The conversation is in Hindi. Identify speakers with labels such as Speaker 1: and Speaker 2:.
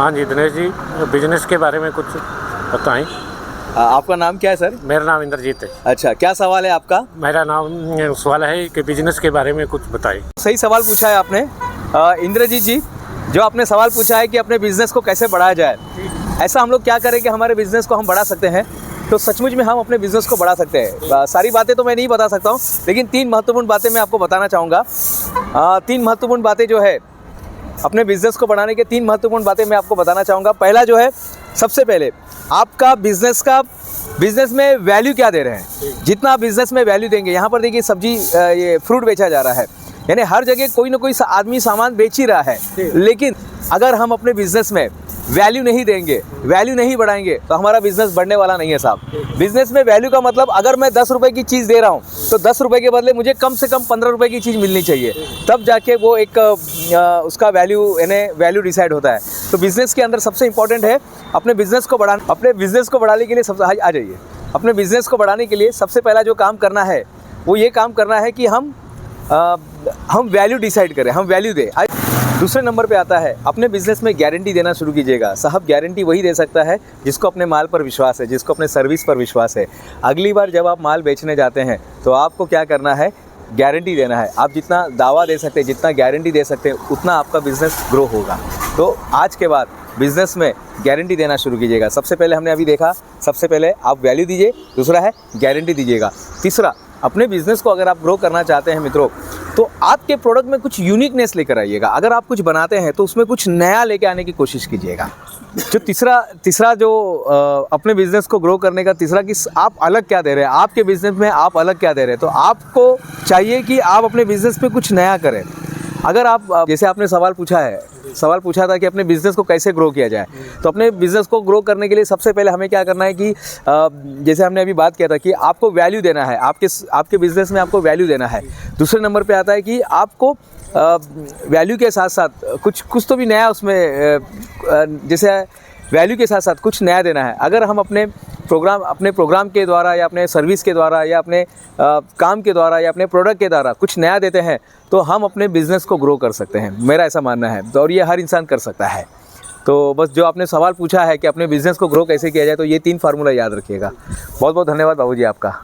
Speaker 1: हाँ जी दिनेश जी, बिजनेस के बारे में कुछ बताएं।
Speaker 2: आपका नाम क्या है सर?
Speaker 1: मेरा नाम इंद्रजीत है।
Speaker 2: अच्छा, क्या सवाल है आपका?
Speaker 1: मेरा नाम सवाल है कि बिजनेस के बारे में कुछ बताएं।
Speaker 2: सही सवाल पूछा है आपने। इंद्रजीत जी, जो आपने सवाल पूछा है कि अपने बिजनेस को कैसे बढ़ाया जाए, ऐसा हम लोग क्या करें कि हमारे बिजनेस को हम बढ़ा सकते हैं, तो सचमुच में हम अपने बिजनेस को बढ़ा सकते हैं। सारी बातें तो मैं नहीं बता सकता हूँ, लेकिन 3 महत्वपूर्ण बातें मैं आपको बताना चाहूँगा। 3 महत्वपूर्ण बातें जो है अपने बिजनेस को बढ़ाने के 3 महत्वपूर्ण बातें मैं आपको बताना चाहूँगा। पहला जो है, सबसे पहले आपका बिजनेस में वैल्यू क्या दे रहे हैं। जितना आप बिजनेस में वैल्यू देंगे, यहाँ पर देखिए सब्जी, ये फ्रूट बेचा जा रहा है, यानी हर जगह कोई ना कोई आदमी सामान बेच ही रहा है, लेकिन अगर हम अपने बिजनेस में वैल्यू नहीं देंगे, वैल्यू नहीं बढ़ाएंगे, तो हमारा बिजनेस बढ़ने वाला नहीं है साहब। बिजनेस में वैल्यू का मतलब, अगर मैं 10 रुपए की चीज़ दे रहा हूँ, तो 10 रुपए के बदले मुझे कम से कम 15 रुपए की चीज़ मिलनी चाहिए, तब जाके वो एक उसका वैल्यू, यानी वैल्यू डिसाइड होता है। तो बिजनेस के अंदर सबसे इंपॉर्टेंट है अपने बिजनेस को बढ़ाने के लिए आ जाइए। अपने बिजनेस को बढ़ाने के लिए सबसे पहला जो काम करना है, वो ये काम करना है कि हम वैल्यू डिसाइड करें, हम वैल्यू दें। दूसरे नंबर पे आता है, अपने बिजनेस में गारंटी देना शुरू कीजिएगा। साहब, गारंटी वही दे सकता है जिसको अपने माल पर विश्वास है, जिसको अपने सर्विस पर विश्वास है। अगली बार जब आप माल बेचने जाते हैं, तो आपको क्या करना है, गारंटी देना है। आप जितना दावा दे सकते हैं, जितना गारंटी दे सकते हैं, उतना आपका बिजनेस ग्रो होगा। तो आज के बाद बिजनेस में गारंटी देना शुरू कीजिएगा। सबसे पहले हमने अभी देखा, सबसे पहले आप वैल्यू दीजिए, दूसरा है गारंटी दीजिएगा, तीसरा अपने बिजनेस को अगर आप ग्रो करना चाहते हैं मित्रों, तो आपके प्रोडक्ट में कुछ यूनिकनेस लेकर आइएगा। अगर आप कुछ बनाते हैं तो उसमें कुछ नया लेके आने की कोशिश कीजिएगा। जो तीसरा जो अपने बिजनेस को ग्रो करने का तीसरा, कि आप अलग क्या दे रहे हैं, आपके बिजनेस में आप अलग क्या दे रहे हैं। तो आपको चाहिए कि आप अपने बिजनेस पे कुछ नया करें। अगर आप, जैसे आपने सवाल पूछा था कि अपने बिज़नेस को कैसे ग्रो किया जाए, तो अपने बिज़नेस को ग्रो करने के लिए सबसे पहले हमें क्या करना है कि जैसे हमने अभी बात किया था कि आपको वैल्यू देना है, आपके बिज़नेस में आपको वैल्यू देना है। दूसरे नंबर पे आता है कि आपको वैल्यू के साथ साथ कुछ तो भी नया उसमें, जैसे वैल्यू के साथ साथ कुछ नया देना है। अगर हम अपने प्रोग्राम के द्वारा, या अपने सर्विस के द्वारा, या अपने काम के द्वारा, या अपने प्रोडक्ट के द्वारा कुछ नया देते हैं, तो हम अपने बिज़नेस को ग्रो कर सकते हैं। मेरा ऐसा मानना है, और ये हर इंसान कर सकता है। तो बस जो आपने सवाल पूछा है कि अपने बिज़नेस को ग्रो कैसे किया जाए, तो ये 3 फार्मूला याद रखिएगा। बहुत बहुत धन्यवाद बाबूजी आपका।